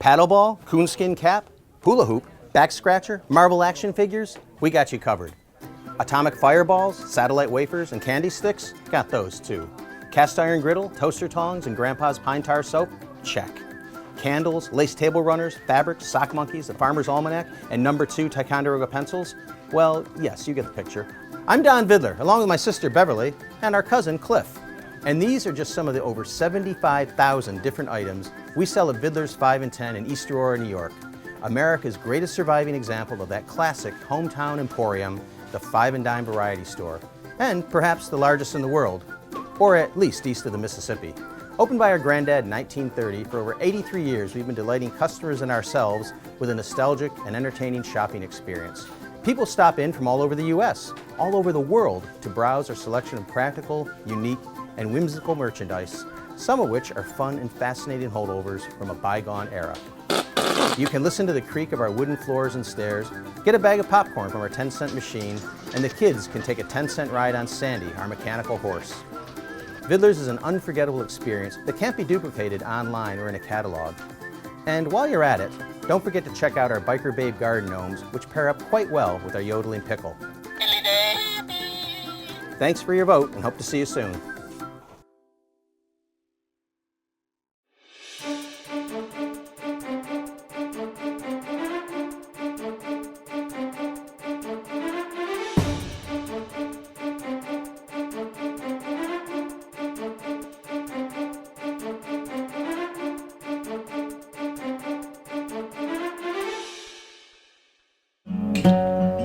Paddleball, coonskin cap, hula hoop, back scratcher, marble action figures, we got you covered. Atomic fireballs, satellite wafers, and candy sticks, got those too. Cast iron griddle, toaster tongs, and Grandpa's pine tar soap, check. Candles, lace table runners, fabrics, sock monkeys, a farmer's almanac, and number 2 Ticonderoga pencils, well, yes, you get the picture. I'm Don Bidler, along with my sister Beverly, and our cousin Cliff. And these are just some of the over 75,000 different items we sell at Bidleurs 5 and 10 in East Aurora, New York. America's greatest surviving example of that classic hometown emporium, the 5 and Dime Variety Store, and perhaps the largest in the world, or at least east of the Mississippi. Opened by our granddad in 1930, for over 83 years we've been delighting customers and ourselves with a nostalgic and entertaining shopping experience. People stop in from all over the U.S., all over the world, to browse our selection of practical, unique, and whimsical merchandise, some of which are fun and fascinating holdovers from a bygone era. You can listen to the creak of our wooden floors and stairs, get a bag of popcorn from our 10-cent machine, and the kids can take a 10-cent ride on Sandy, our mechanical horse. Bidleurs is an unforgettable experience that can't be duplicated online or in a catalog. And while you're at it, don't forget to check out our Biker Babe garden gnomes, which pair up quite well with our yodeling pickle. Thanks for your vote, and hope to see you soon.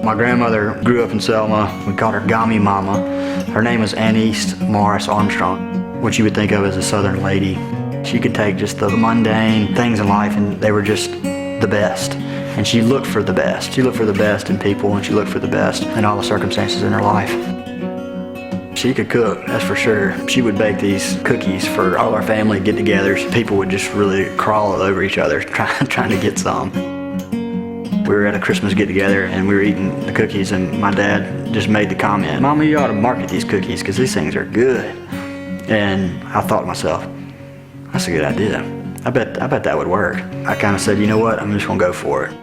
My grandmother grew up in Selma. We called her Gami Mama. Her name was Anise Morris Armstrong, what you would think of as a Southern lady. She could take just the mundane things in life and they were just the best. And she looked for the best. She looked for the best in people and she looked for the best in all the circumstances in her life. She could cook, that's for sure. She would bake these cookies for all our family get-togethers. People would just really crawl over each other trying to get some. We were at a Christmas get-together and we were eating the cookies and my dad just made the comment, "Mama, you ought to market these cookies because these things are good." And I thought to myself, that's a good idea. I bet that would work. I kind of said, you know what, I'm just gonna go for it.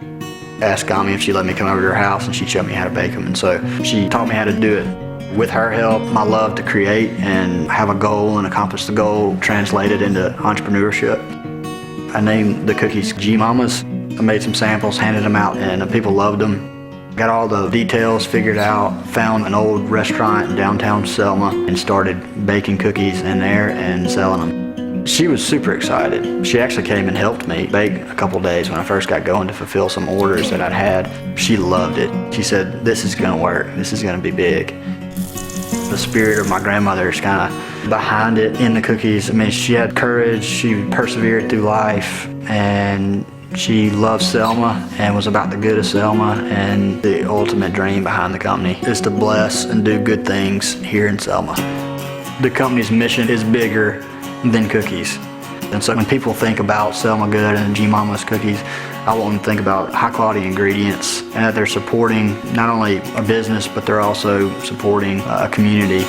Asked Gami if she'd let me come over to her house and she'd show me how to bake them. And so she taught me how to do it. With her help, my love to create and have a goal and accomplish the goal translated into entrepreneurship. I named the cookies G-Mamas. I made some samples, handed them out, and people loved them. Got all the details figured out, found an old restaurant in downtown Selma, and started baking cookies in there and selling them. She was super excited. She actually came and helped me bake a couple days when I first got going to fulfill some orders that I'd had. She loved it. She said, "This is gonna work. This is gonna be big." The spirit of my grandmother is kind of behind it in the cookies. I mean, she had courage, she persevered through life, and she loved Selma and was about the good of Selma, and the ultimate dream behind the company is to bless and do good things here in Selma. The company's mission is bigger than cookies. And so when people think about Selma Good and G-Mama's cookies, I want them to think about high quality ingredients and that they're supporting not only a business, but they're also supporting a community.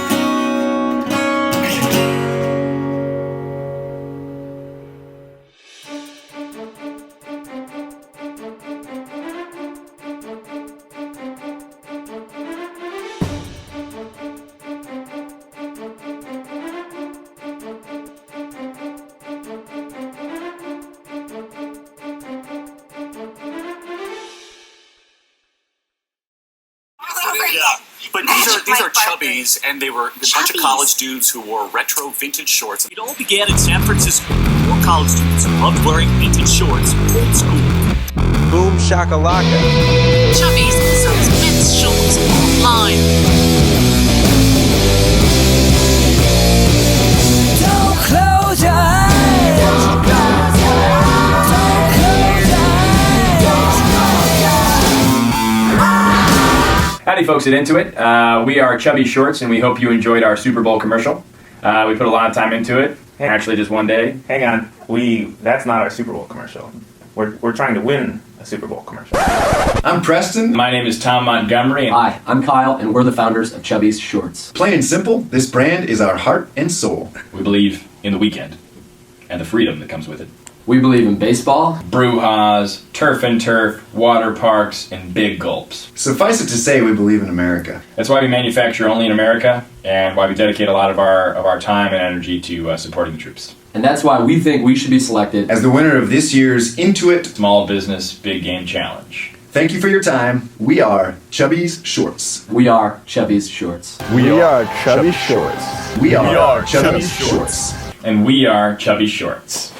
Yeah, but these are Chubbies, and they were a bunch of college dudes who wore retro vintage shorts. It all began in San Francisco. 4 college students who loved wearing vintage shorts, old school. Boom shakalaka. Chubbies sells men's shorts online. Don't close your eyes. Don't close your eyes. Don't close your eyes. Howdy folks at Intuit. We are Chubby Shorts and we hope you enjoyed our Super Bowl commercial. We put a lot of time into it, actually just one day. Hang on, that's not our Super Bowl commercial. We're trying to win a Super Bowl commercial. I'm Preston. My name is Tom Montgomery. Hi, I'm Kyle and we're the founders of Chubbies Shorts. Plain and simple, this brand is our heart and soul. We believe in the weekend and the freedom that comes with it. We believe in baseball, brouhahas, turf and turf, water parks, and big gulps. Suffice it to say, we believe in America. That's why we manufacture only in America, and why we dedicate a lot of our time and energy to supporting the troops. and that's why we think we should be selected as the winner of this year's Intuit Small Business Big Game Challenge. Thank you for your time. We are Chubbies Shorts. We are Chubbies Shorts. We are Chubbies Shorts. We are Chubbies Shorts. And we are Chubby Shorts.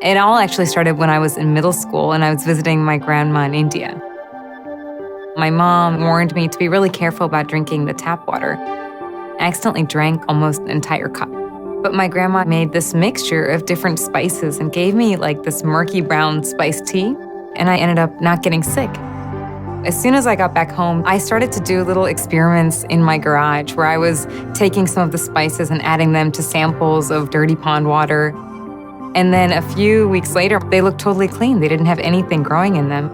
It all actually started when I was in middle school and I was visiting my grandma in India. My mom warned me to be really careful about drinking the tap water. I accidentally drank almost an entire cup. But my grandma made this mixture of different spices and gave me like this murky brown spiced tea, and I ended up not getting sick. As soon as I got back home, I started to do little experiments in my garage where I was taking some of the spices and adding them to samples of dirty pond water. And then a few weeks later, they looked totally clean. They didn't have anything growing in them.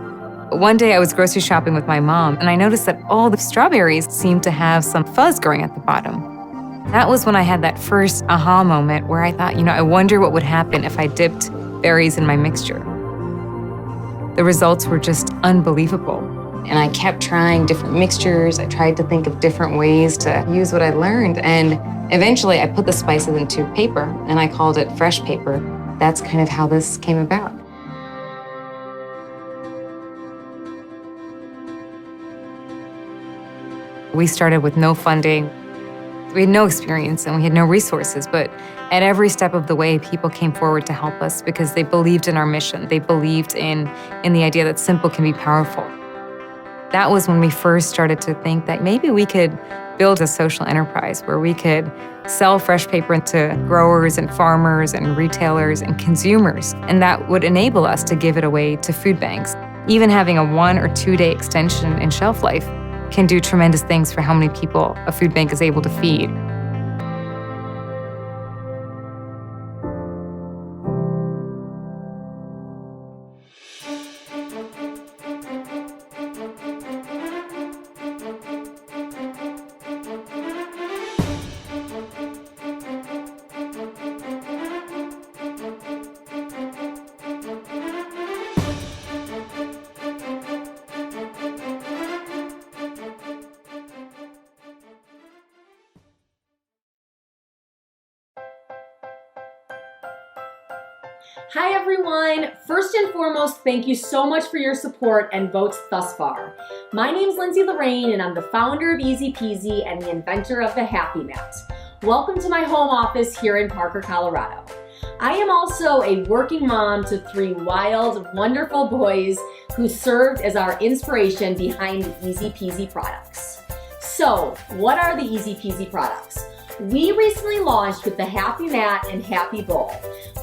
One day I was grocery shopping with my mom, and I noticed that all the strawberries seemed to have some fuzz growing at the bottom. That was when I had that first aha moment where I thought, I wonder what would happen if I dipped berries in my mixture. The results were just unbelievable. And I kept trying different mixtures. I tried to think of different ways to use what I learned. And eventually I put the spices into paper, and I called it fresh paper. That's kind of how this came about. We started with no funding. We had no experience and we had no resources, but at every step of the way, people came forward to help us because they believed in our mission. They believed in the idea that simple can be powerful. That was when we first started to think that maybe we could build a social enterprise where we could sell fresh paper to growers and farmers and retailers and consumers, and that would enable us to give it away to food banks. Even having a 1 or 2 day extension in shelf life can do tremendous things for how many people a food bank is able to feed. Hi everyone! First and foremost, thank you so much for your support and votes thus far. My name's Lindsay Lorraine and I'm the founder of Easy Peasy and the inventor of the Happy Mat. Welcome to my home office here in Parker, Colorado. I am also a working mom to 3 wild, wonderful boys who served as our inspiration behind the Easy Peasy products. So, what are the Easy Peasy products? We recently launched with the Happy Mat and Happy Bowl.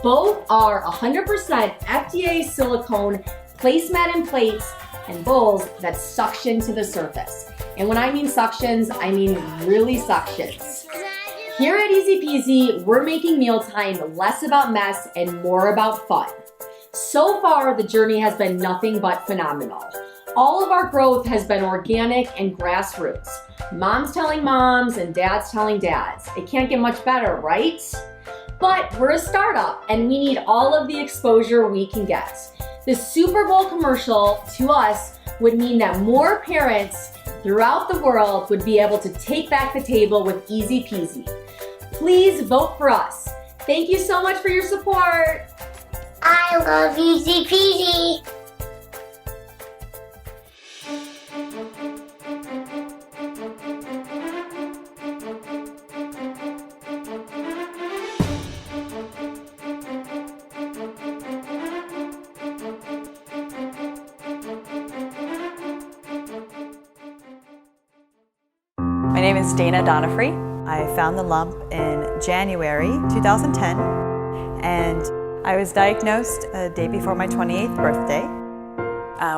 Both are 100% FDA silicone placemat and plates and bowls that suction to the surface. And when I mean suctions, I mean really suctions. Here at Easy Peasy, we're making mealtime less about mess and more about fun. So far, the journey has been nothing but phenomenal. All of our growth has been organic and grassroots. Moms telling moms and dads telling dads. It can't get much better, right? But we're a startup and we need all of the exposure we can get. The Super Bowl commercial, to us, would mean that more parents throughout the world would be able to take back the table with Easy Peasy. Please vote for us. Thank you so much for your support. I love Easy Peasy. My name is Dana Donofree. I found the lump in January 2010, and I was diagnosed a day before my 28th birthday.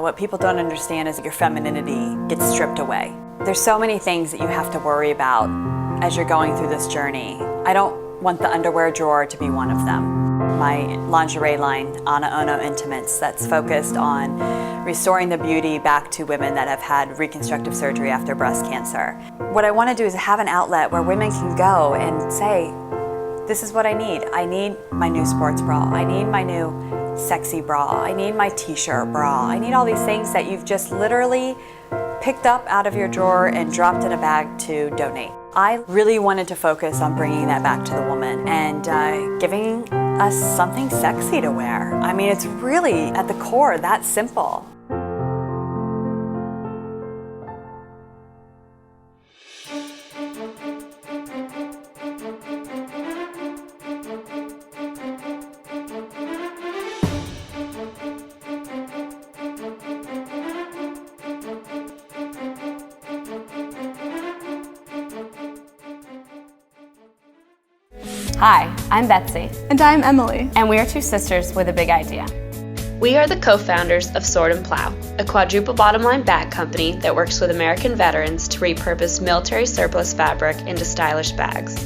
What people don't understand is that your femininity gets stripped away. There's so many things that you have to worry about as you're going through this journey. I don't want the underwear drawer to be one of them. My lingerie line, Ana Ono Intimates, that's focused on restoring the beauty back to women that have had reconstructive surgery after breast cancer. What I want to do is have an outlet where women can go and say, this is what I need. I need my new sports bra. I need my new sexy bra. I need my t-shirt bra. I need all these things that you've just literally picked up out of your drawer and dropped in a bag to donate. I really wanted to focus on bringing that back to the woman and giving us something sexy to wear. I mean, it's really at the core that simple. Hi, I'm Betsy. And I'm Emily. And we are 2 sisters with a big idea. We are the co-founders of Sword & Plow, a quadruple bottom line bag company that works with American veterans to repurpose military surplus fabric into stylish bags.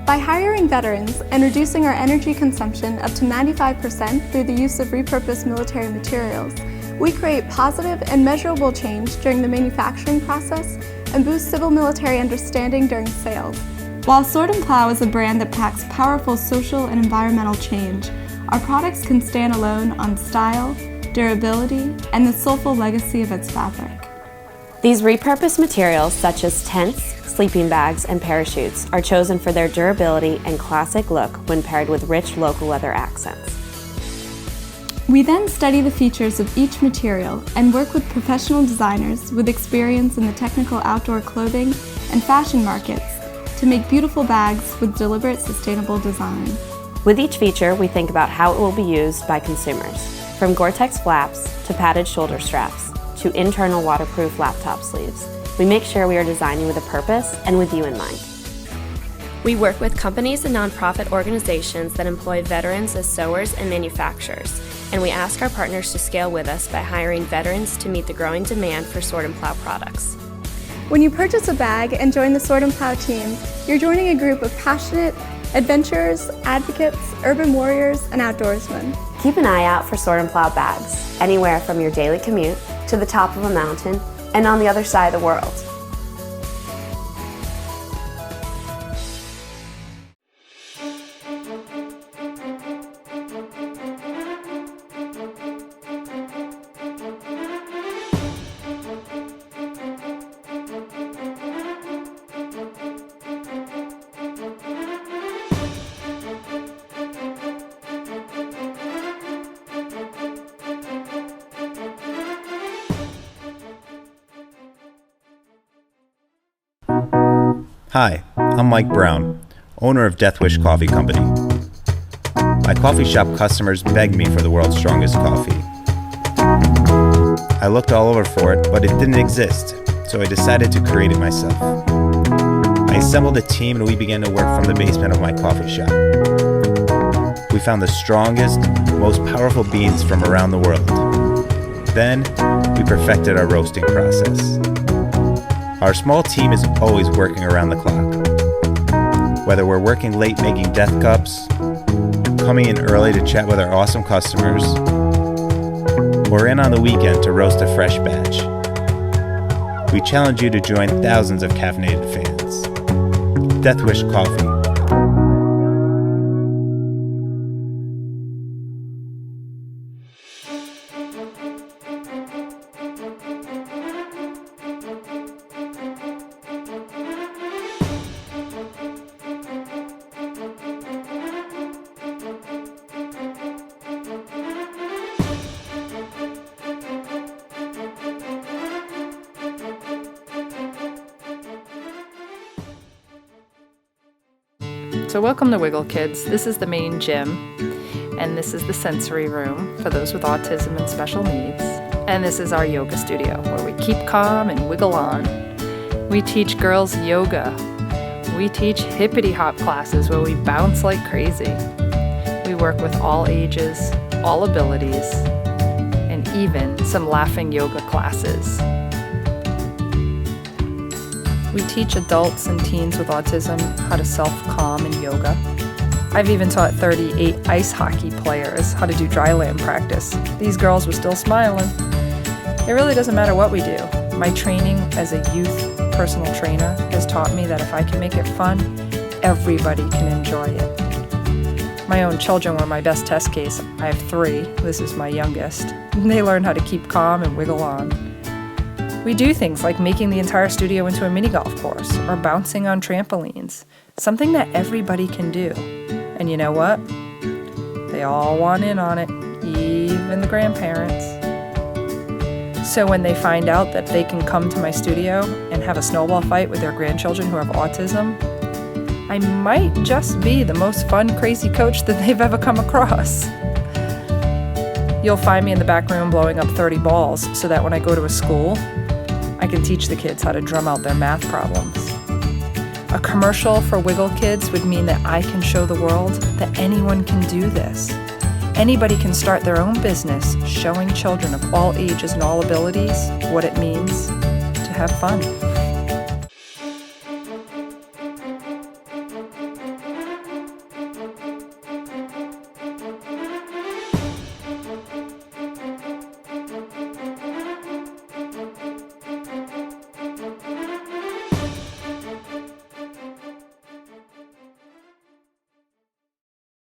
By hiring veterans and reducing our energy consumption up to 95% through the use of repurposed military materials, we create positive and measurable change during the manufacturing process and boost civil military understanding during sales. While Sword & Plow is a brand that packs powerful social and environmental change, our products can stand alone on style, durability, and the soulful legacy of its fabric. These repurposed materials, such as tents, sleeping bags, and parachutes, are chosen for their durability and classic look when paired with rich local leather accents. We then study the features of each material and work with professional designers with experience in the technical outdoor clothing and fashion markets to make beautiful bags with deliberate, sustainable design. With each feature, we think about how it will be used by consumers, from Gore-Tex flaps to padded shoulder straps to internal waterproof laptop sleeves. We make sure we are designing with a purpose and with you in mind. We work with companies and nonprofit organizations that employ veterans as sewers and manufacturers, and we ask our partners to scale with us by hiring veterans to meet the growing demand for Sword & Plow products. When you purchase a bag and join the Sword & Plow team, you're joining a group of passionate adventurers, advocates, urban warriors, and outdoorsmen. Keep an eye out for Sword & Plow bags, anywhere from your daily commute to the top of a mountain and on the other side of the world. Hi, I'm Mike Brown, owner of Death Wish Coffee Company. My coffee shop customers begged me for the world's strongest coffee. I looked all over for it, but it didn't exist, so I decided to create it myself. I assembled a team and we began to work from the basement of my coffee shop. We found the strongest, most powerful beans from around the world. Then, we perfected our roasting process. Our small team is always working around the clock. Whether we're working late making death cups, coming in early to chat with our awesome customers, or in on the weekend to roast a fresh batch. We challenge you to join thousands of caffeinated fans. Death Wish Coffee. So welcome to Wiggle Kids. This is the main gym, and this is the sensory room for those with autism and special needs. And this is our yoga studio, where we keep calm and wiggle on. We teach girls yoga. We teach hippity hop classes where we bounce like crazy. We work with all ages, all abilities, and even some laughing yoga classes. We teach adults and teens with autism how to self-calm in yoga. I've even taught 38 ice hockey players how to do dry land practice. These girls were still smiling. It really doesn't matter what we do. My training as a youth personal trainer has taught me that if I can make it fun, everybody can enjoy it. My own children were my best test case. I have 3. This is my youngest. They learn how to keep calm and wiggle on. We do things like making the entire studio into a mini golf course or bouncing on trampolines, something that everybody can do. And you know what? They all want in on it, even the grandparents. So when they find out that they can come to my studio and have a snowball fight with their grandchildren who have autism, I might just be the most fun, crazy coach that they've ever come across. You'll find me in the back room blowing up 30 balls so that when I go to a school, I can teach the kids how to drum out their math problems. A commercial for Wiggle Kids would mean that I can show the world that anyone can do this. Anybody can start their own business showing children of all ages and all abilities what it means to have fun.